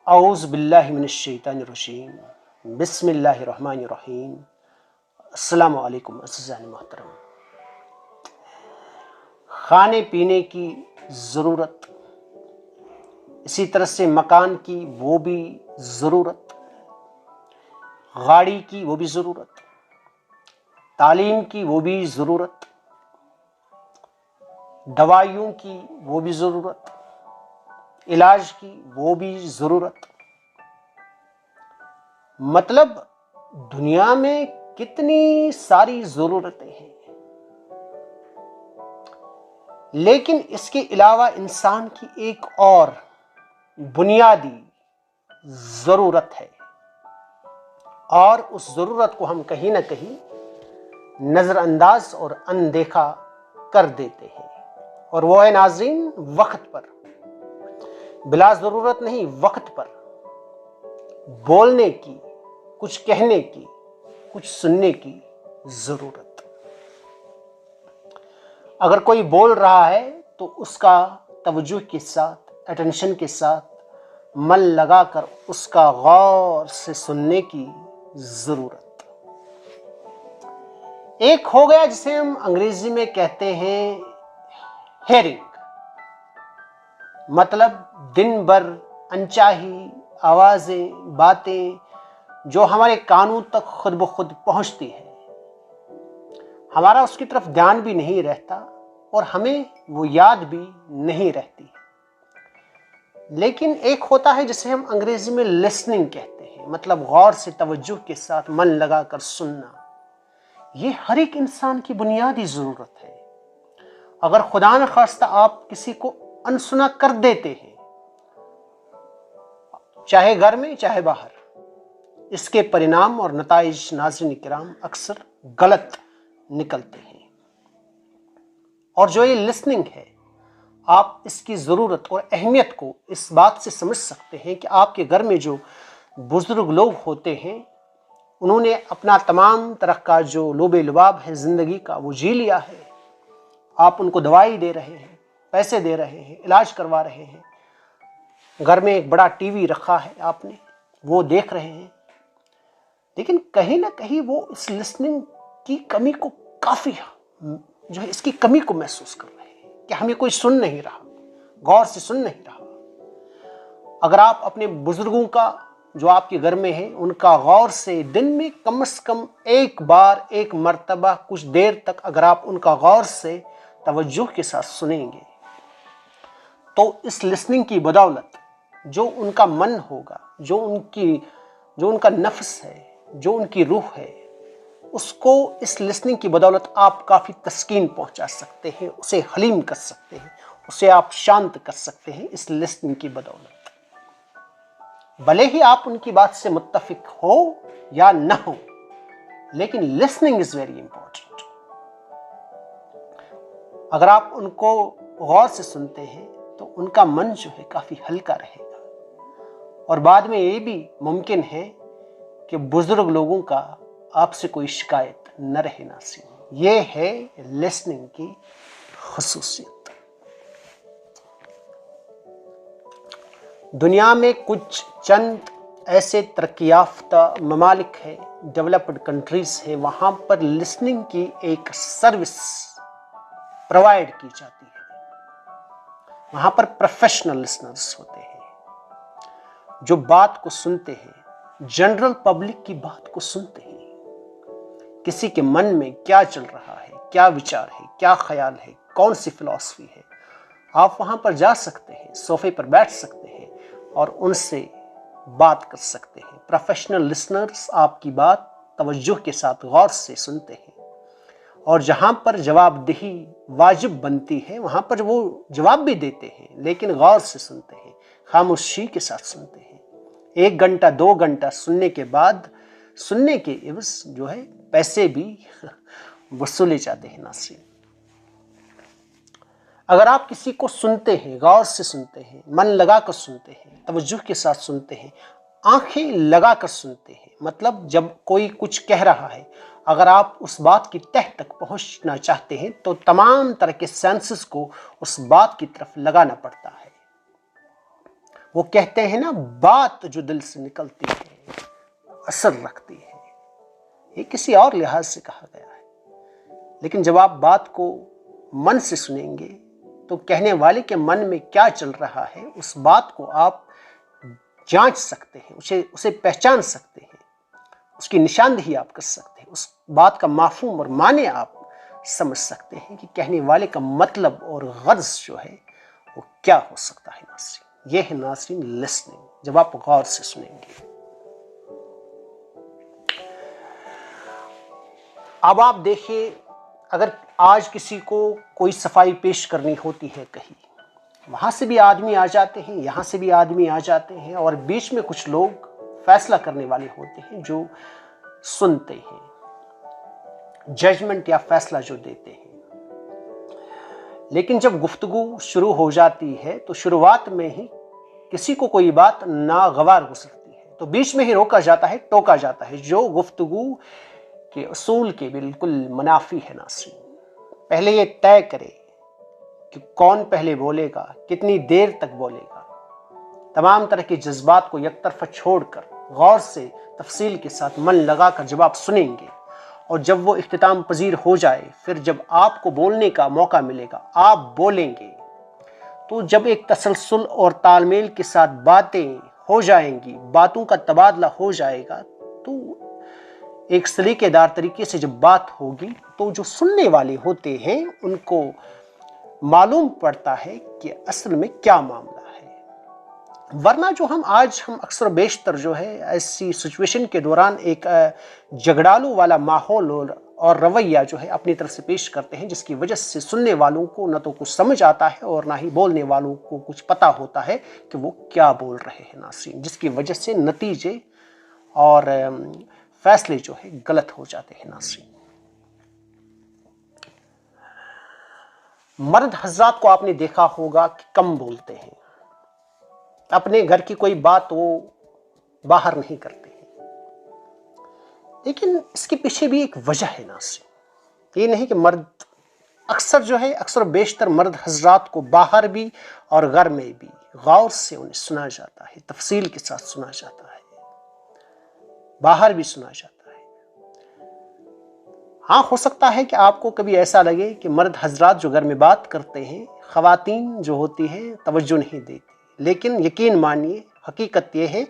اعوذ باللہ من الشیطان الرجیم بسم اللہ الرحمن الرحیم۔ السلام علیکم عزیزان محترم۔ کھانے پینے کی ضرورت، اسی طرح سے مکان کی وہ بھی ضرورت، گاڑی کی وہ بھی ضرورت، تعلیم کی وہ بھی ضرورت، دوائیوں کی وہ بھی ضرورت، علاج کی وہ بھی ضرورت۔ مطلب دنیا میں کتنی ساری ضرورتیں ہیں، لیکن اس کے علاوہ انسان کی ایک اور بنیادی ضرورت ہے، اور اس ضرورت کو ہم کہیں نہ کہیں نظر انداز اور اندیکھا کر دیتے ہیں، اور وہ ہے ناظرین وقت پر، بلا ضرورت نہیں، وقت پر بولنے کی، کچھ کہنے کی، کچھ سننے کی ضرورت۔ اگر کوئی بول رہا ہے تو اس کا توجہ کے ساتھ، اٹینشن کے ساتھ من لگا کر اس کا غور سے سننے کی ضرورت۔ ایک ہو گیا جسے ہم انگریزی میں کہتے ہیں ہیئرنگ، مطلب دن بھر انچاہی آوازیں، باتیں جو ہمارے کانوں تک خود بخود پہنچتی ہے، ہمارا اس کی طرف دھیان بھی نہیں رہتا اور ہمیں وہ یاد بھی نہیں رہتی۔ لیکن ایک ہوتا ہے جسے ہم انگریزی میں لسننگ کہتے ہیں، مطلب غور سے توجہ کے ساتھ من لگا کر سننا۔ یہ ہر ایک انسان کی بنیادی ضرورت ہے۔ اگر خدا نخواستہ آپ کسی کو انسنا کر دیتے ہیں، چاہے گھر میں چاہے باہر، اس کے پرینام اور نتائج ناظرین کرام اکثر غلط نکلتے ہیں۔ اور جو یہ لسننگ ہے، آپ اس کی ضرورت اور اہمیت کو اس بات سے سمجھ سکتے ہیں کہ آپ کے گھر میں جو بزرگ لوگ ہوتے ہیں، انہوں نے اپنا تمام طرح کا جو لوب لباب ہے زندگی کا وہ جی لیا ہے۔ آپ ان کو دوائی دے رہے ہیں، پیسے دے رہے ہیں، علاج کروا رہے ہیں، گھر میں ایک بڑا ٹی وی رکھا ہے آپ نے، وہ دیکھ رہے ہیں، لیکن کہیں نہ کہیں وہ اس لسننگ کی کمی کو کافی جو ہے اس کی کمی کو محسوس کر رہے ہیں کہ ہمیں کوئی سن نہیں رہا، غور سے سن نہیں رہا۔ اگر آپ اپنے بزرگوں کا جو آپ کے گھر میں ہے ان کا غور سے دن میں کم از کم ایک بار، ایک مرتبہ، کچھ دیر تک اگر آپ ان کا غور سے توجہ کے ساتھ سنیں گے، تو اس لسننگ کی بدولت جو ان کا من ہوگا، جو ان کا نفس ہے، جو ان کی روح ہے، اس کو اس لسننگ کی بدولت آپ کافی تسکین پہنچا سکتے ہیں، اسے حلیم کر سکتے ہیں، اسے آپ شانت کر سکتے ہیں اس لسننگ کی بدولت۔ بھلے ہی آپ ان کی بات سے متفق ہو یا نہ ہو، لیکن لسننگ از ویری امپورٹنٹ۔ اگر آپ ان کو غور سے سنتے ہیں تو ان کا من جو ہے کافی ہلکا رہے گا، اور بعد میں یہ بھی ممکن ہے کہ بزرگ لوگوں کا آپ سے کوئی شکایت نہ رہے ناصرین۔ یہ ہے لسننگ کی خصوصیت۔ دنیا میں کچھ چند ایسے ترقی یافتہ ممالک ہیں، ڈیولپڈ کنٹریز ہیں، وہاں پر لسننگ کی ایک سروس پرووائڈ کی جاتی ہے۔ وہاں پر پروفیشنل لسنرز ہوتے ہیں جو بات کو سنتے ہیں، جنرل پبلک کی بات کو سنتے ہیں، کسی کے من میں کیا چل رہا ہے، کیا وچار ہے، کیا خیال ہے، کون سی فلسفی ہے۔ آپ وہاں پر جا سکتے ہیں، صوفے پر بیٹھ سکتے ہیں اور ان سے بات کر سکتے ہیں۔ پروفیشنل لسنرز آپ کی بات توجہ کے ساتھ غور سے سنتے ہیں، اور جہاں پر جواب دہی واجب بنتی ہے وہاں پر وہ جواب بھی دیتے ہیں، لیکن غور سے سنتے ہیں، خاموشی کے ساتھ سنتے ہیں۔ 1 گھنٹہ 2 گھنٹہ سننے کے بعد سننے کے عوض جو ہے پیسے بھی وصولے جاتے ہیں ناصرین۔ اگر آپ کسی کو سنتے ہیں، غور سے سنتے ہیں، من لگا کر سنتے ہیں، توجہ کے ساتھ سنتے ہیں، آنکھیں لگا کر سنتے ہیں، مطلب جب کوئی کچھ کہہ رہا ہے، اگر آپ اس بات کی تہ تک پہنچنا چاہتے ہیں تو تمام طرح کے سینسز کو اس بات کی طرف لگانا پڑتا ہے۔ وہ کہتے ہیں نا، بات جو دل سے نکلتی ہے اثر رکھتی ہے. یہ کسی اور لحاظ سے کہا گیا ہے، لیکن جب آپ بات کو من سے سنیں گے تو کہنے والے کے من میں کیا چل رہا ہے اس بات کو آپ جانچ سکتے ہیں، اسے پہچان سکتے ہیں، اس کی نشاندہی آپ کر سکتے ہیں، اس بات کا مفہوم اور معنی آپ سمجھ سکتے ہیں کہ کہنے والے کا مطلب اور غرض جو ہے وہ کیا ہو سکتا ہے. ناظرین، یہ ہے ناظرین لسننگ، جب آپ غور سے سنیں گے. اب آپ دیکھیے، اگر آج کسی کو کوئی صفائی پیش کرنی ہوتی ہے کہیں، وہاں سے بھی آدمی آ جاتے ہیں، یہاں سے بھی آدمی آ جاتے ہیں، اور بیچ میں کچھ لوگ فیصلہ کرنے والے ہوتے ہیں جو سنتے ہیں، ججمنٹ یا فیصلہ جو دیتے ہیں. لیکن جب گفتگو شروع ہو جاتی ہے تو شروعات میں ہی کسی کو کوئی بات ناگوار گزرتی ہے تو بیچ میں ہی روکا جاتا ہے، ٹوکا جاتا ہے، جو گفتگو کے اصول کے بالکل منافی ہے. ناظرین، پہلے یہ طے کرے کہ کون پہلے بولے گا، کتنی دیر تک بولے گا. تمام طرح کے جذبات کو یک طرفہ چھوڑ کر غور سے تفصیل کے ساتھ من لگا کر جب آپ سنیں گے، اور جب وہ اختتام پذیر ہو جائے، پھر جب آپ کو بولنے کا موقع ملے گا آپ بولیں گے. تو جب ایک تسلسل اور تال میل کے ساتھ باتیں ہو جائیں گی، باتوں کا تبادلہ ہو جائے گا، تو ایک سلیقے دار طریقے سے جب بات ہوگی تو جو سننے والے ہوتے ہیں ان کو معلوم پڑتا ہے کہ اصل میں کیا معاملہ ہے. ورنہ جو ہم اکثر و بیشتر جو ہے ایسی سچویشن کے دوران ایک جھگڑالو والا ماحول اور رویہ جو ہے اپنی طرف سے پیش کرتے ہیں، جس کی وجہ سے سننے والوں کو نہ تو کچھ سمجھ آتا ہے اور نہ ہی بولنے والوں کو کچھ پتا ہوتا ہے کہ وہ کیا بول رہے ہیں. ناظرین، جس کی وجہ سے نتیجے اور فیصلے جو ہے غلط ہو جاتے ہیں. ناظرین، مرد حضرات کو آپ نے دیکھا ہوگا کہ کم بولتے ہیں، اپنے گھر کی کوئی بات وہ باہر نہیں کرتے ہیں، لیکن اس کے پیچھے بھی ایک وجہ ہے. ناظرین، یہ نہیں کہ مرد اکثر و بیشتر مرد حضرات کو باہر بھی اور گھر میں بھی غور سے انہیں سنا جاتا ہے، تفصیل کے ساتھ سنا جاتا ہے، باہر بھی سنا جاتا ہے. ہاں، ہو سکتا ہے کہ آپ کو کبھی ایسا لگے کہ مرد حضرات جو گھر میں بات کرتے ہیں، خواتین جو ہوتی ہیں توجہ نہیں دیتی، لیکن یقین مانیے حقیقت یہ ہے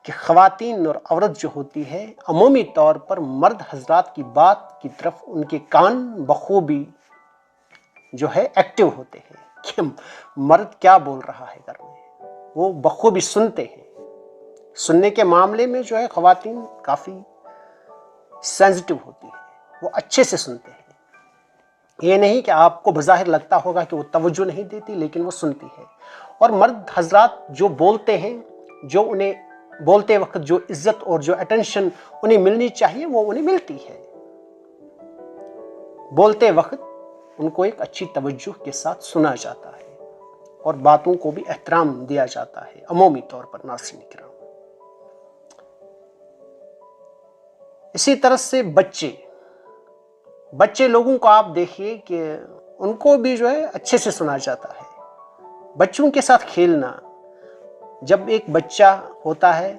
کہ خواتین اور عورت جو ہوتی ہے عمومی طور پر مرد حضرات کی بات کی طرف ان کے کان بخوبی جو ہے ایکٹیو ہوتے ہیں کہ مرد کیا بول رہا ہے گھر میں، وہ بخوبی سنتے ہیں. سننے کے معاملے میں جو ہے خواتین کافی سینسٹیو ہوتی ہیں، وہ اچھے سے سنتے ہیں. یہ نہیں کہ آپ کو بظاہر لگتا ہوگا کہ وہ توجہ نہیں دیتی، لیکن وہ سنتی ہے. اور مرد حضرات جو بولتے ہیں، جو انہیں بولتے وقت جو عزت اور جو اٹینشن انہیں ملنی چاہیے وہ انہیں ملتی ہے. بولتے وقت ان کو ایک اچھی توجہ کے ساتھ سنا جاتا ہے اور باتوں کو بھی احترام دیا جاتا ہے عمومی طور پر. ناظرین کرام، اسی طرح سے بچے لوگوں کو آپ دیکھیے کہ ان کو بھی جو ہے اچھے سے سنا جاتا ہے. بچوں کے ساتھ کھیلنا، جب ایک بچہ ہوتا ہے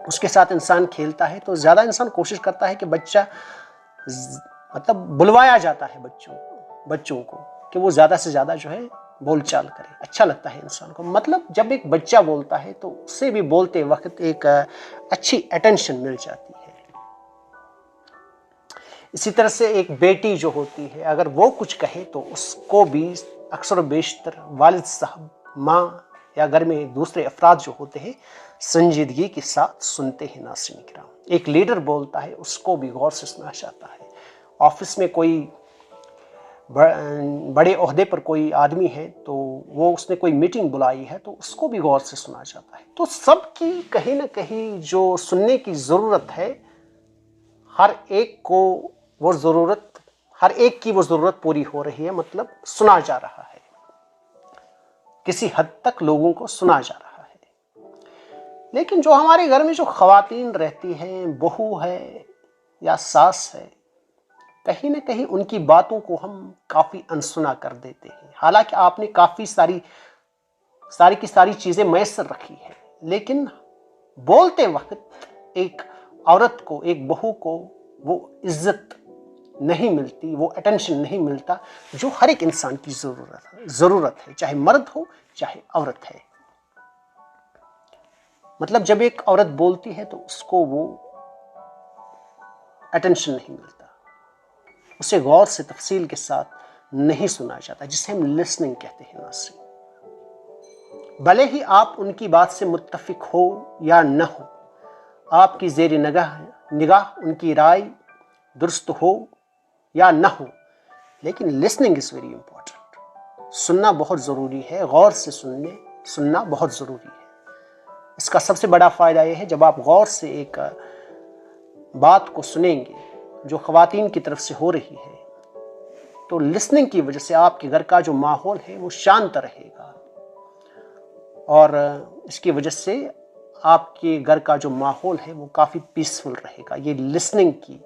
اس کے ساتھ انسان کھیلتا ہے تو زیادہ انسان کوشش کرتا ہے کہ بچہ مطلب بلوایا جاتا ہے بچوں کو کہ وہ زیادہ سے زیادہ جو ہے بول چال کرے، اچھا لگتا ہے انسان کو. مطلب جب ایک بچہ بولتا ہے تو اسے بھی بولتے وقت ایک اچھی اٹینشن مل جاتی ہے. اسی طرح سے ایک بیٹی جو ہوتی ہے اگر وہ کچھ کہے تو اس کو بھی اکثر و بیشتر والد صاحب، ماں یا گھر میں دوسرے افراد جو ہوتے ہیں سنجیدگی کے ساتھ سنتے ہیں. ناظرین کرام، ایک لیڈر بولتا ہے اس کو بھی غور سے سنا جاتا ہے. آفس میں کوئی بڑے عہدے پر کوئی آدمی ہے تو اس نے کوئی میٹنگ بلائی ہے تو اس کو بھی غور سے سنا جاتا ہے. تو سب کی کہیں نہ کہیں جو سننے کی ضرورت ہے، ہر ایک کی وہ ضرورت پوری ہو رہی ہے، مطلب سنا جا رہا ہے، کسی حد تک لوگوں کو سنا جا رہا ہے. لیکن جو ہمارے گھر میں جو خواتین رہتی ہیں، بہو ہے یا ساس ہے، کہیں نہ کہیں ان کی باتوں کو ہم کافی انسنا کر دیتے ہیں. حالانکہ آپ نے کافی ساری ساری کی ساری چیزیں میسر رکھی ہے، لیکن بولتے وقت ایک عورت کو، ایک بہو کو وہ عزت نہیں ملتی، وہ اٹینشن نہیں ملتا جو ہر ایک انسان کی ضرورت ہے، چاہے مرد ہو چاہے عورت ہے۔ مطلب جب ایک عورت بولتی ہے تو اس کو وہ اٹینشن نہیں ملتا، اسے غور سے تفصیل کے ساتھ نہیں سنا جاتا، جسے ہم لسننگ کہتے ہیں ناظرین۔ بھلے ہی آپ ان کی بات سے متفق ہو یا نہ ہو، آپ کی زیر نگاہ ان کی رائے درست ہو یا نہ ہو، لیکن لسننگ از ویری امپورٹنٹ۔ سننا بہت ضروری ہے، غور سے سننا بہت ضروری ہے۔ اس کا سب سے بڑا فائدہ یہ ہے، جب آپ غور سے ایک بات کو سنیں گے جو خواتین کی طرف سے ہو رہی ہے، تو لسننگ کی وجہ سے آپ کے گھر کا جو ماحول ہے وہ شانت رہے گا، اور اس کی وجہ سے آپ کے گھر کا جو ماحول ہے وہ کافی پیسفل رہے گا۔ یہ لسننگ کی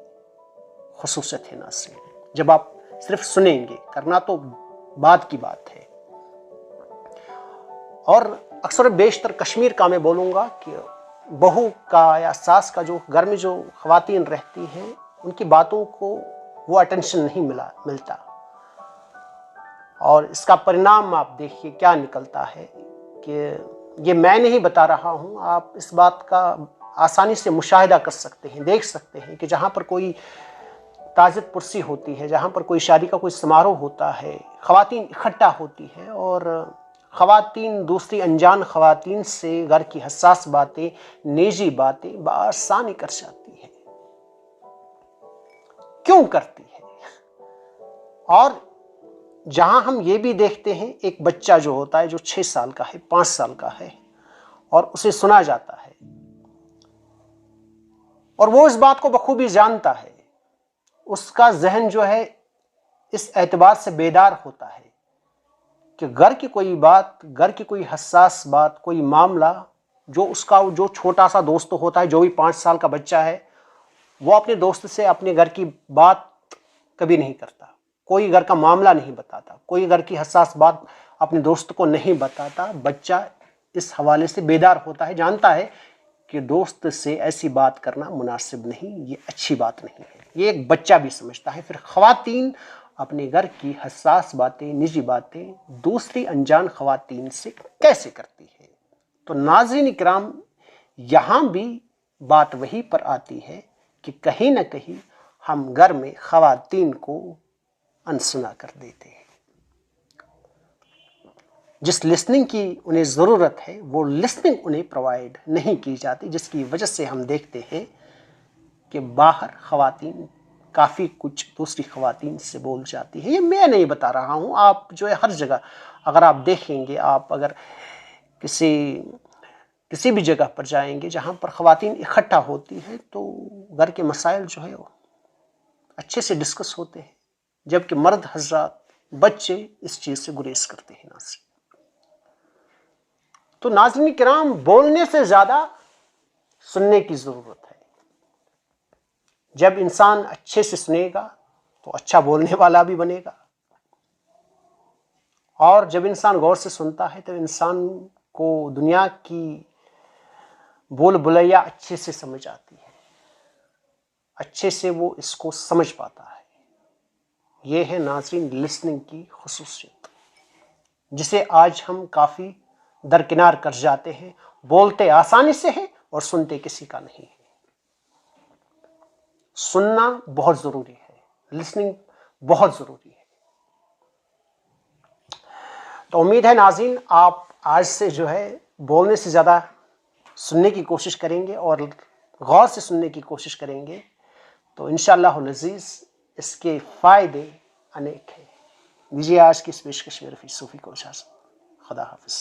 خصوصیت ہے ناظرین۔ جب آپ صرف سنیں گے، کرنا تو بعد کی بات ہے۔ اور اکثر بیشتر کشمیر کا میں بولوں گا کہ بہو کا یا ساس کا جو گھر میں جو خواتین رہتی ہیں، ان کی باتوں کو وہ اٹینشن نہیں ملتا، اور اس کا پرینام آپ دیکھیے کیا نکلتا ہے کہ یہ میں نہیں بتا رہا ہوں، آپ اس بات کا آسانی سے مشاہدہ کر سکتے ہیں، دیکھ سکتے ہیں کہ جہاں پر کوئی تعزیت پرسی ہوتی ہے، جہاں پر کوئی شادی کا کوئی سماروہ ہوتا ہے، خواتین اکٹھا ہوتی ہے، اور خواتین دوسری انجان خواتین سے گھر کی حساس باتیں، نجی باتیں بآسانی کر جاتی ہے۔ کیوں کرتی ہے؟ اور جہاں ہم یہ بھی دیکھتے ہیں، ایک بچہ جو ہوتا ہے جو 6 سال کا ہے، 5 سال کا ہے، اور اسے سنا جاتا ہے، اور وہ اس بات کو بخوبی جانتا ہے، اس کا ذہن جو ہے اس اعتبار سے بیدار ہوتا ہے کہ گھر کی کوئی بات، گھر کی کوئی حساس بات، کوئی معاملہ جو اس کا جو چھوٹا سا دوست ہوتا ہے، جو بھی 5 سال کا بچہ ہے، وہ اپنے دوست سے اپنے گھر کی بات کبھی نہیں کرتا، کوئی گھر کا معاملہ نہیں بتاتا، کوئی گھر کی حساس بات اپنے دوست کو نہیں بتاتا۔ بچہ اس حوالے سے بیدار ہوتا ہے، جانتا ہے کہ دوست سے ایسی بات کرنا مناسب نہیں، یہ اچھی بات نہیں ہے، یہ ایک بچہ بھی سمجھتا ہے۔ پھر خواتین اپنے گھر کی حساس باتیں، نجی باتیں دوسری انجان خواتین سے کیسے کرتی ہے؟ تو ناظرین کرام، یہاں بھی بات وہی پر آتی ہے کہ کہیں نہ کہیں ہم گھر میں خواتین کو انسنا کر دیتے ہیں۔ جس لسننگ کی انہیں ضرورت ہے وہ لسننگ انہیں پرووائڈ نہیں کی جاتی، جس کی وجہ سے ہم دیکھتے ہیں کہ باہر خواتین کافی کچھ دوسری خواتین سے بول جاتی ہے۔ یہ میں نہیں بتا رہا ہوں، آپ جو ہے ہر جگہ اگر آپ دیکھیں گے، آپ اگر کسی بھی جگہ پر جائیں گے جہاں پر خواتین اکٹھا ہوتی ہے، تو گھر کے مسائل جو ہے وہ اچھے سے ڈسکس ہوتے ہیں، جبکہ مرد حضرات، بچے اس چیز سے گریز کرتے ہیں ناظرین۔ تو ناظرین کرام، بولنے سے زیادہ سننے کی ضرورت ہے۔ جب انسان اچھے سے سنے گا تو اچھا بولنے والا بھی بنے گا، اور جب انسان غور سے سنتا ہے تو انسان کو دنیا کی بول بلیا اچھے سے سمجھ آتی ہے، اچھے سے وہ اس کو سمجھ پاتا ہے۔ یہ ہے ناظرین لسننگ کی خصوصیت، جسے آج ہم کافی درکنار کر جاتے ہیں۔ بولتے آسانی سے ہیں اور سنتے کسی کا نہیں ہے۔ سننا بہت ضروری ہے، لسننگ بہت ضروری ہے۔ تو امید ہے ناظرین آپ آج سے جو ہے بولنے سے زیادہ سننے کی کوشش کریں گے اور غور سے سننے کی کوشش کریں گے، تو انشاءاللہ العزیز اس کے فائدے انیک ہیں۔ دیجیے آج کی اس پیشکش میں رفیع صوفی کو اجازت۔ خدا حافظ۔